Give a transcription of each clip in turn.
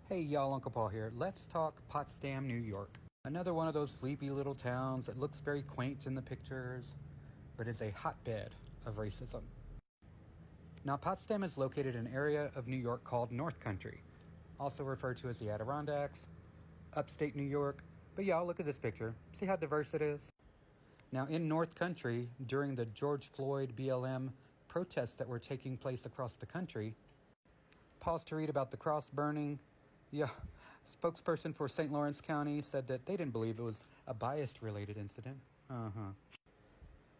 Hey y'all, Uncle Paul here. Let's talk Potsdam, New York. Another one of those sleepy little towns that looks very quaint in the pictures, but is a hotbed of racism. Now, Potsdam is located in an area of New York called North Country, also referred to as the Adirondacks, upstate New York. But y'all, look at this picture. See how diverse it is? Now, in North Country, during the George Floyd BLM protests that were taking place across the country, pause to read about the cross burning. Yeah, spokesperson for St. Lawrence County said that they didn't believe it was a bias-related incident.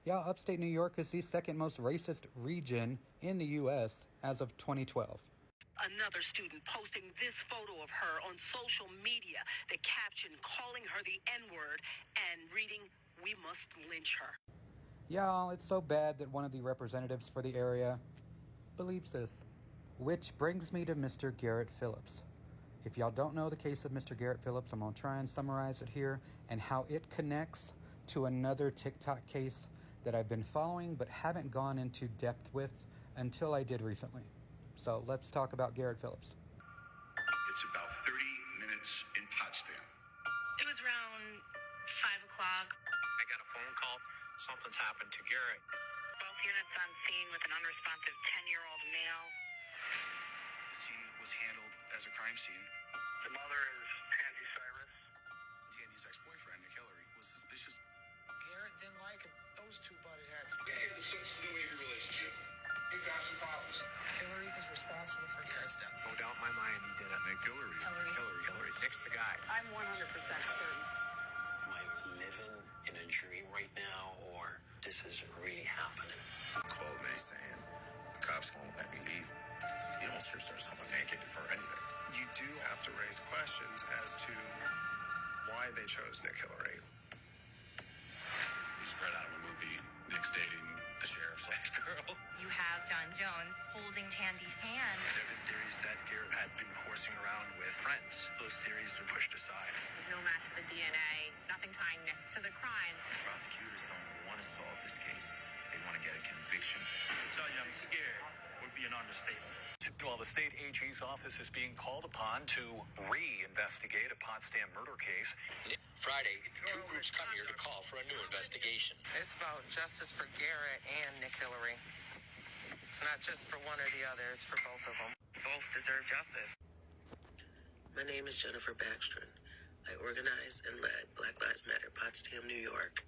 Yeah, upstate New York is the second most racist region in the U.S. as of 2012. Another student posting this photo of her on social media, the caption calling her the N-word and reading, "We must lynch her." Y'all, it's so bad that one of the representatives for the area believes this. Which brings me to Mr. Garrett Phillips. If y'all don't know the case of Mr. Garrett Phillips, I'm going to try and summarize it here and how it connects to another TikTok case that I've been following but haven't gone into depth with until I did recently. So let's talk about Garrett Phillips. It's about 30 minutes in Potsdam. It was around 5 o'clock. I got a phone call. Something's happened to Garrett. Both units on scene with an unresponsive 10-year-old male. The scene was handled as a crime scene. The mother is Tandy Cyrus. Tandy's ex-boyfriend, Nick Hillary, was suspicious. Garrett didn't like him. Those two butted heads. He had a sex and behavior relationship. He got some problems. Hillary is responsible for Garrett's death. No doubt in my mind he did it. Nick Hillary. Hillary. Nick's the guy. I'm 100% certain. Am I living in a dream right now, or this is really happening? Called me saying, the cops won't let me leave. You don't strip search someone naked for anything. You do have to raise questions as to why they chose Nick Hillary. It's right out of a movie. Nick's dating the sheriff's girl. You have John Jones holding Tandy's hand. There have been theories that Garrett had been horsing around with friends. Those theories were pushed aside. There's no match for the DNA, nothing tying Nick to the crime. Prosecutors don't want to solve this case. They want to get a conviction. To tell you I'm scared would be an understatement. While the state AG's office is being called upon to re-investigate a Potsdam murder case. Friday, two groups come here to call for a new investigation. It's about justice for Garrett and Nick Hillary. It's not just for one or the other, it's for both of them. Both deserve justice. My name is Jennifer Backstrom. I organized and led Black Lives Matter Potsdam, New York.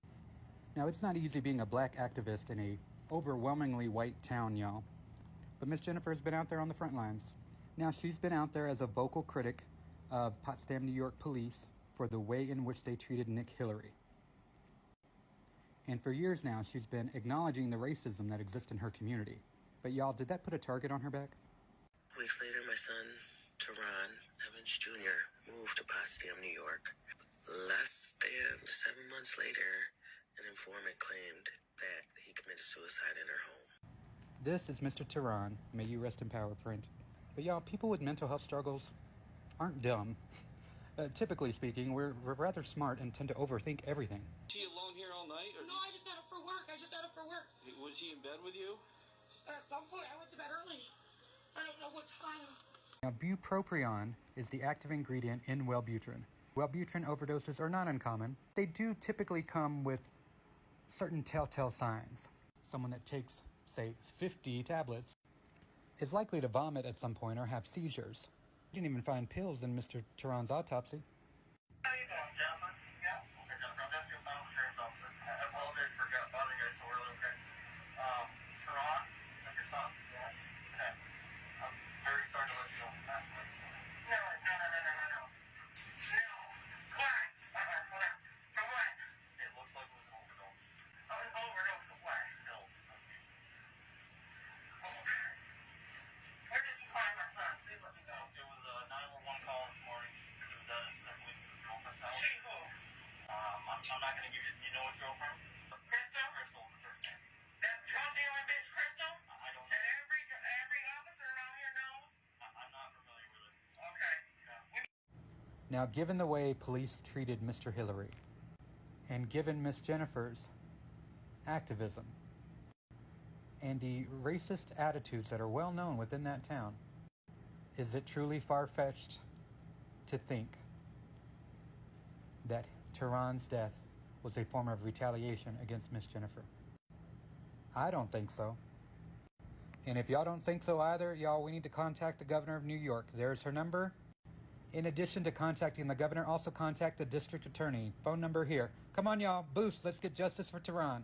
Now, it's not easy being a black activist in a overwhelmingly white town, y'all. But Miss Jennifer has been out there on the front lines. Now, she's been out there as a vocal critic of Potsdam, New York police for the way in which they treated Nick Hillary. And for years now, she's been acknowledging the racism that exists in her community. But y'all, did that put a target on her back? Weeks later, my son, Terron Evans Jr., moved to Potsdam, New York. Less than 7 months later, an informant claimed that he committed suicide in her home. This is Mr. Terron. May you rest in power, friend. But y'all, people with mental health struggles aren't dumb. Typically speaking, we're rather smart and tend to overthink everything. Was he alone here all night? No, I just got up for work. Was he in bed with you? At some point, I went to bed early. I don't know what time. Now, bupropion is the active ingredient in Wellbutrin. Wellbutrin overdoses are not uncommon. They do typically come with certain telltale signs. Someone that takes, say, 50 tablets is likely to vomit at some point or have seizures. We didn't even find pills in Mr. Terron's autopsy. How you doing, Jasmine? Yeah. Okay, Jennifer, I'm Deputy Final Sheriff's Officer. I apologize for bothering you guys so early, okay? Terron, is that your son? Yes. Okay. I'm very sorry to let you go past the next one. No. No. Why? Hold on. For what? It looks like it was an overdose. An overdose of what? Pills. Where did you find my son? Please let me know. It was a 911 call this morning. She was at his siblings' girlfriend's house. She who? I'm not going to give you. You know his girlfriend? Crystal, the first name. That drug dealing bitch, Crystal? I don't know. And every officer around here knows? I'm not familiar with it. Okay. Yeah. Now, given the way police treated Mr. Hillary, and given Miss Jennifer's activism, and the racist attitudes that are well known within that town, is it truly far-fetched to think that Terron's death was a form of retaliation against Miss Jennifer. I don't think so. And if y'all don't think so either, y'all, we need to contact the governor of New York. There's her number. In addition to contacting the governor, also contact the district attorney. Phone number here. Come on, y'all. Boost. Let's get justice for Terron.